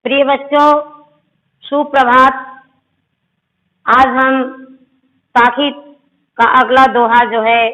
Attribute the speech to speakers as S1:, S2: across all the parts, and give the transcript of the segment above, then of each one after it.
S1: प्रिय बच्चों, सुप्रभात। आज हम साखी का अगला दोहा जो है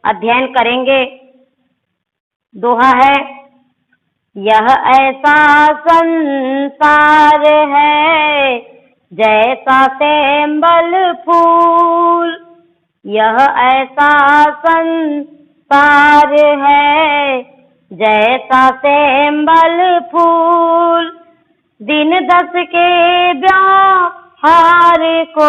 S1: अध्ययन करेंगे। दोहा है, यह ऐसा संसार है जैसा सेंबल फूल। यह ऐसा संसार है जैसा सेंबल फूल। दिन 10 के व्यवहार को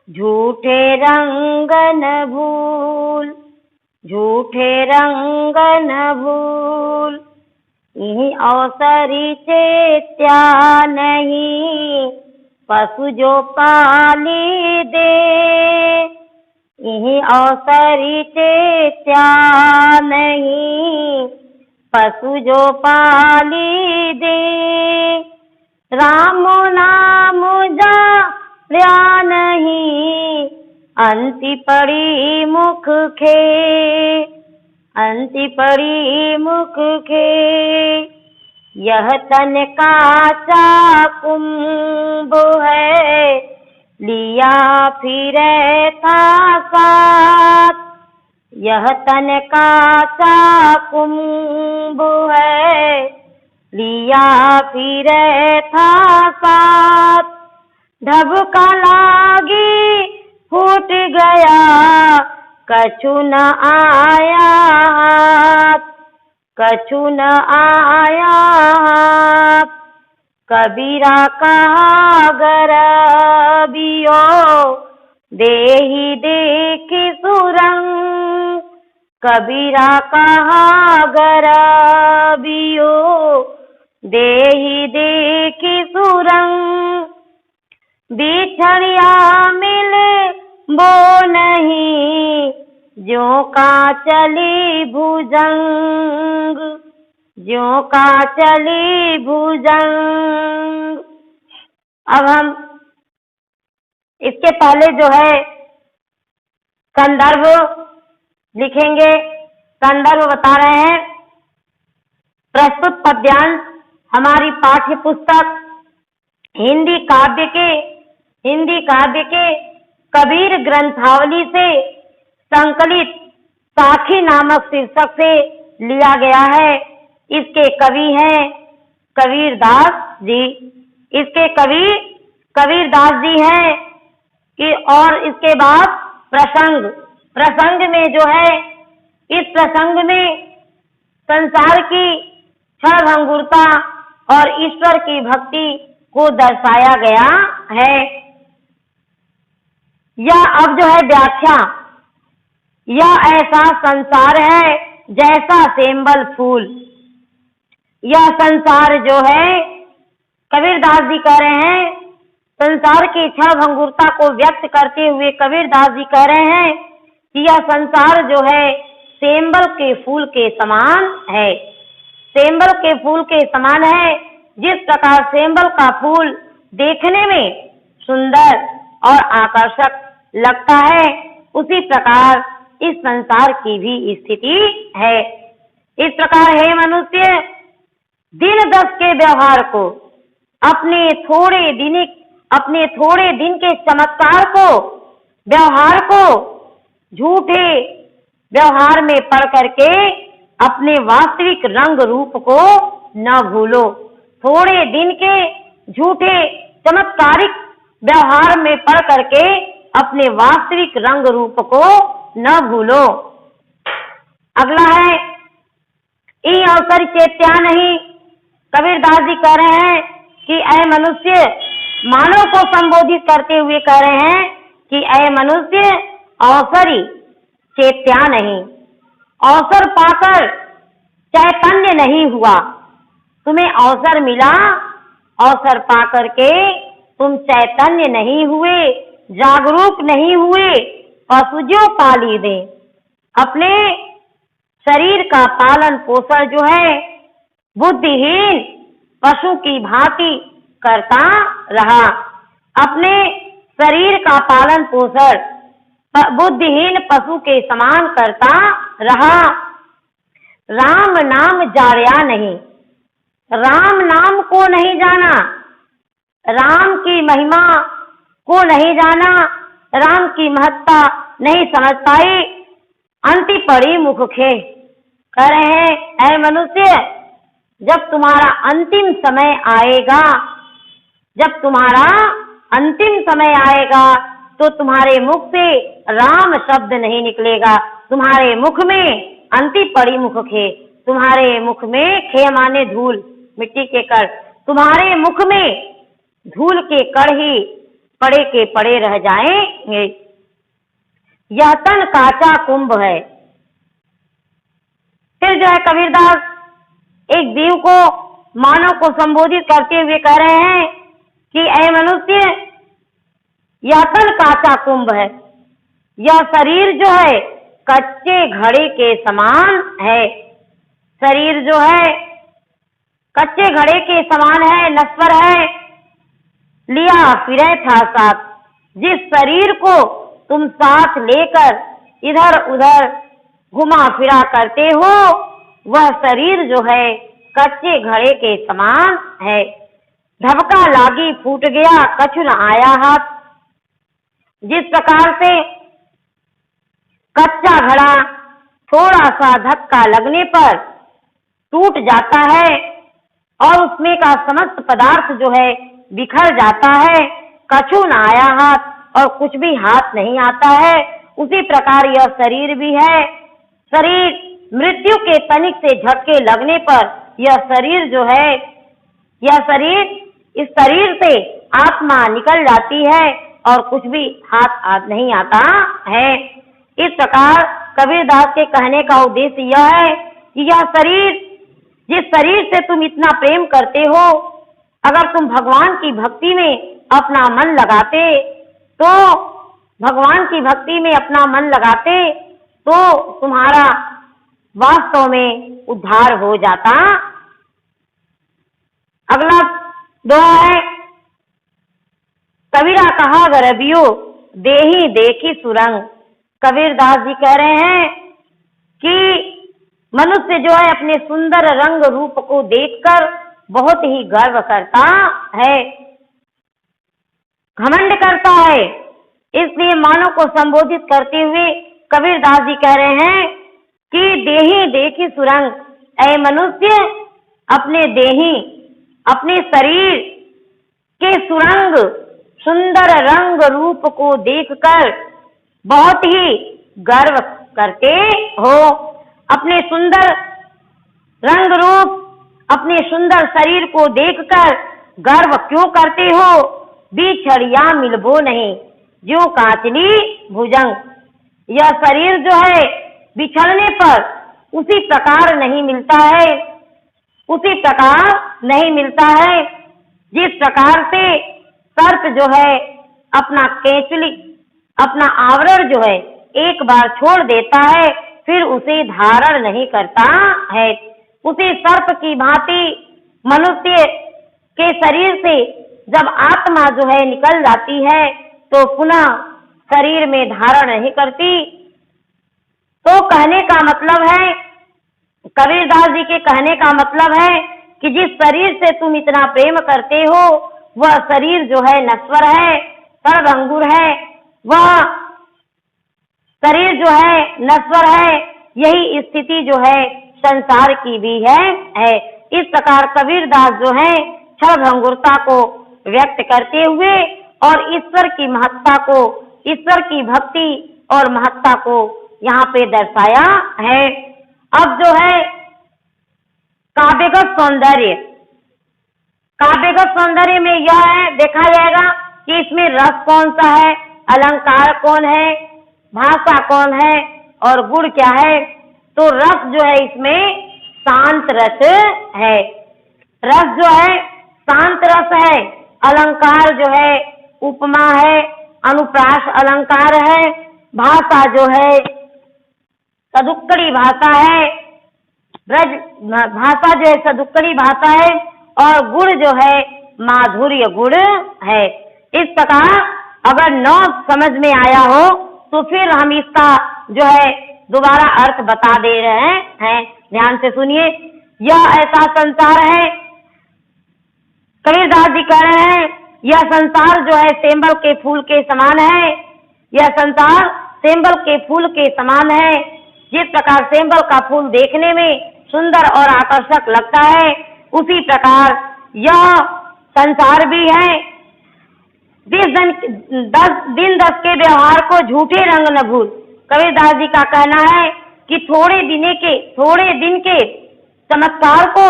S1: झूठे रंग न भूल, झूठे रंग न भूल। यही अवसरी चेत्या नहीं, पशु जो पाली दे। यही अवसरी चेत्या नहीं, पशु जो पाली दे। राम नाम जा नहीं, अंति पड़ी मुख खे, अंति पड़ी मुख खे। यह तन काचा कुंभ है, लिया फिरे था साथ। यह तन काचा कुंभ है, लिया फिरे था साथ। ढबका लागी फूट गया, कछु न आया हाथ, कछु न आया हाथ। कबीरा कहा गरबियो, देहि देखि सुरंग। कबीरा कहा गरबियो, देहि देखि सुरंग। बिछड़िया मिले वो नहीं, ज्यों का चली भुजंग, ज्यों का चली भुजंग। अब हम इसके पहले जो है संदर्भ लिखेंगे। संदर्भ बता रहे हैं, प्रस्तुत पद्यांश हमारी पाठ्य पुस्तक हिंदी काव्य के कबीर ग्रंथावली से संकलित साखी नामक शीर्षक से लिया गया है। इसके कवि हैं कबीरदास जी। इसके कवि कबीरदास जी हैं कि और इसके बाद प्रसंग में जो है, इस प्रसंग में संसार की क्षणभंगुरता और ईश्वर की भक्ति को दर्शाया गया है। यह अब जो है व्याख्या, यह ऐसा संसार है जैसा सेंबल फूल। यह संसार जो है, कबीरदास जी कह रहे हैं, संसार की क्षणभंगुरता को व्यक्त करते हुए कबीरदास जी कह रहे हैं कि यह संसार जो है सेंबल के फूल के समान है। सेंबल के फूल के समान है। जिस प्रकार सेंबल का फूल देखने में सुंदर और आकर्षक लगता है, उसी प्रकार इस संसार की भी स्थिति है। इस प्रकार हे मनुष्य, दिन 10 के व्यवहार को, अपने थोड़े दिन के चमत्कार को, व्यवहार को झूठे व्यवहार में पढ़ करके अपने वास्तविक रंग रूप को न भूलो। थोड़े दिन के झूठे चमत्कारिक व्यवहार में पढ़ करके अपने वास्तविक रंग रूप को न भूलो। अगला है, ई अवसर चेत्या नहीं। कबीरदास जी कह रहे हैं कि ऐ मनुष्य, मानव को संबोधित करते हुए कह रहे हैं कि ऐ मनुष्य, अवसरी चेत्या नहीं। अवसर पाकर चैतन्य नहीं हुआ। तुम्हें अवसर मिला, अवसर पाकर के तुम चैतन्य नहीं हुए, जागरूक नहीं हुए। पशु जो पाली दे, अपने शरीर का पालन पोषण जो है बुद्धिहीन पशु की भांति करता रहा। अपने शरीर का पालन पोषण बुद्धिहीन पशु के समान करता रहा। राम नाम जाड़या नहीं। राम नाम को नहीं जाना, राम की महिमा को नहीं जाना, राम की महत्ता नहीं समझ पाई, अंति पड़ी मुख खे। कह रहे हैं ऐ मनुष्य, जब तुम्हारा अंतिम समय आएगा, जब तुम्हारा अंतिम समय आएगा तो तुम्हारे मुख से राम शब्द नहीं निकलेगा। तुम्हारे मुख में अंति पड़ी मुख खे, तुम्हारे मुख में खे माने धूल, मिट्टी के कण, तुम्हारे मुख में धूल के कण ही पड़े के पड़े रह जाएंगे। यह तन काचा कुंभ है। फिर जो है कबीरदास एक जीव को, मानव को संबोधित करते हुए कह रहे हैं कि ऐ मनुष्य, यह तन काचा कुंभ है, यह शरीर जो है कच्चे घड़े के समान है। शरीर जो है कच्चे घड़े के समान है, नश्वर है। लिया फिरे था साथ, जिस शरीर को तुम साथ लेकर इधर उधर घुमा फिरा करते हो, वह शरीर जो है कच्चे घड़े के समान है। ढबका लागी फूट गया, कछु न आया हाथ। जिस प्रकार से कच्चा घड़ा थोड़ा सा धक्का लगने पर टूट जाता है और उसमें का समस्त पदार्थ जो है बिखर जाता है, कछु न आया हाथ, और कुछ भी हाथ नहीं आता है, उसी प्रकार यह शरीर भी है। शरीर मृत्यु के तनिक से झटके लगने पर यह शरीर जो है, यह शरीर, इस शरीर से आत्मा निकल जाती है और कुछ भी हाथ नहीं आता है। इस प्रकार कबीरदास के कहने का उद्देश्य यह है कि यह शरीर, जिस शरीर से तुम इतना प्रेम करते हो, अगर तुम भगवान की भक्ति में अपना मन लगाते, तो भगवान की भक्ति में अपना मन लगाते तो तुम्हारा वास्तव में उद्धार हो जाता। अगला दोहा है, कबीरा कहा गरबियो देही देखी सुरंग। कबीरदास जी कह रहे हैं कि मनुष्य जो है अपने सुंदर रंग रूप को देखकर बहुत ही गर्व करता है, घमंड करता है। इसलिए मानव को संबोधित करते हुए कबीरदास जी कह रहे हैं कि देही देखी सुरंग। ऐ मनुष्य, अपने देही, अपने शरीर के सुरंग, सुंदर रंग रूप को देखकर बहुत ही गर्व करते हो। अपने सुंदर रंग रूप, अपने सुंदर शरीर को देखकर गर्व क्यों करते हो? बिछड़िया मिलबो नहीं, ज्यों कांचली भुजंग। यह शरीर जो है बिछड़ने पर उसी प्रकार नहीं मिलता है, उसी प्रकार नहीं मिलता है जिस प्रकार से सर्प जो है अपना केंचली, अपना आवरण जो है एक बार छोड़ देता है, फिर उसे धारण नहीं करता है। उसी सर्प की भांति मनुष्य के शरीर से जब आत्मा जो है निकल जाती है तो पुनः शरीर में धारण नहीं करती। तो कहने का मतलब है, कबीरदास जी के कहने का मतलब है कि जिस शरीर से तुम इतना प्रेम करते हो, वह शरीर जो है नश्वर है, सर्वभंगुर है। वह शरीर जो है नश्वर है। यही स्थिति जो है संसार की भी है। इस प्रकार कबीरदास जो है क्षणभंगुरता को व्यक्त करते हुए और ईश्वर की महत्ता को, ईश्वर की भक्ति और महत्ता को यहाँ पे दर्शाया है। अब जो है काव्यगत सौंदर्य, काव्यगत सौंदर्य में यह है, देखा जाएगा कि इसमें रस कौन सा है, अलंकार कौन है, भाषा कौन है और गुण क्या है। तो रस जो है इसमें शांत रस है, रस जो है शांत रस है। अलंकार जो है उपमा है, अनुप्रास अलंकार है। भाषा जो है सदुक्कड़ी भाषा है, ब्रज भाषा जो है सदुक्कड़ी भाषा है और गुण जो है माधुर्य गुण है। इस प्रकार अगर न समझ में आया हो तो फिर हम इसका जो है दोबारा अर्थ बता दे रहे हैं। ध्यान से सुनिए। यह ऐसा संसार है कबीरदास जी कह रहे हैं यह संसार जो है सेंबल के फूल के समान है। यह संसार सेंबल के फूल के समान है। जिस प्रकार सेंबल का फूल देखने में सुंदर और आकर्षक लगता है, उसी प्रकार यह संसार भी है। 10 के व्यवहार को झूठे रंग न भूल। कबीरदास जी का कहना है कि थोड़े दिन के चमत्कार को,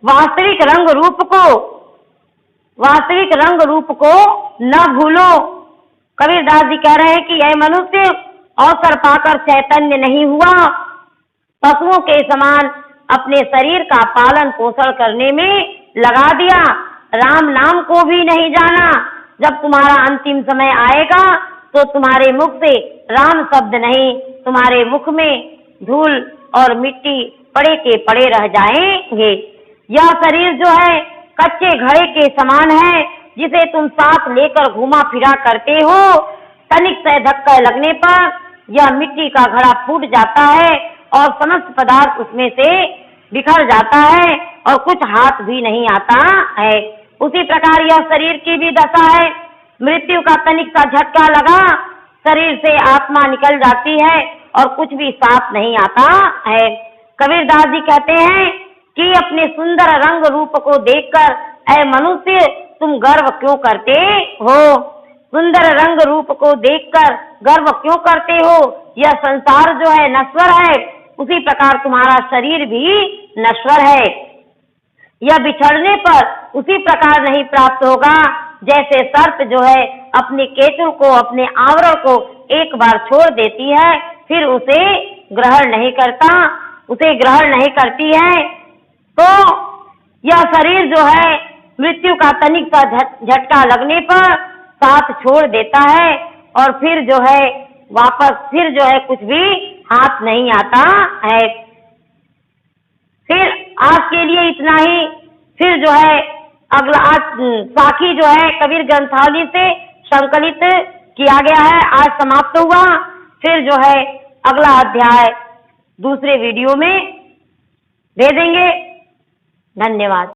S1: वास्तविक रंग रूप को न भूलो। कबीरदास जी कह रहे हैं कि यह मनुष्य अवसर पाकर चैतन्य नहीं हुआ, पशुओं के समान अपने शरीर का पालन पोषण करने में लगा दिया, राम नाम को भी नहीं जाना। जब तुम्हारा अंतिम समय आएगा तो तुम्हारे मुख से राम शब्द नहीं, तुम्हारे मुख में धूल और मिट्टी पड़े के पड़े रह जाएंगे। यह शरीर जो है कच्चे घड़े के समान है, जिसे तुम साथ लेकर घुमा फिरा करते हो। तनिक से धक्का लगने पर यह मिट्टी का घड़ा फूट जाता है और समस्त पदार्थ उसमें से बिखर जाता है और कुछ हाथ भी नहीं आता है। उसी प्रकार यह शरीर की भी दशा है। मृत्यु का तनिक सा झटका लगा, शरीर से आत्मा निकल जाती है और कुछ भी साथ नहीं आता है। कबीरदास जी कहते हैं कि अपने सुंदर रंग रूप को देखकर ऐ मनुष्य तुम गर्व क्यों करते हो? सुंदर रंग रूप को देखकर गर्व क्यों करते हो? यह संसार जो है नश्वर है, उसी प्रकार तुम्हारा शरीर भी नश्वर है। यह बिछड़ने पर उसी प्रकार नहीं प्राप्त होगा जैसे सर्प जो है अपने केतु को, अपने आवरण को एक बार छोड़ देती है, फिर उसे ग्रहण नहीं करती है। तो यह शरीर जो है मृत्यु का तनिक सा झटका लगने पर साथ छोड़ देता है और फिर जो है कुछ भी हाथ नहीं आता है। फिर आज के लिए इतना ही। फिर जो है अगला साखी जो है कबीर ग्रंथावली से संकलित किया गया है, आज समाप्त हुआ। फिर जो है अगला अध्याय दूसरे वीडियो में दे देंगे। धन्यवाद।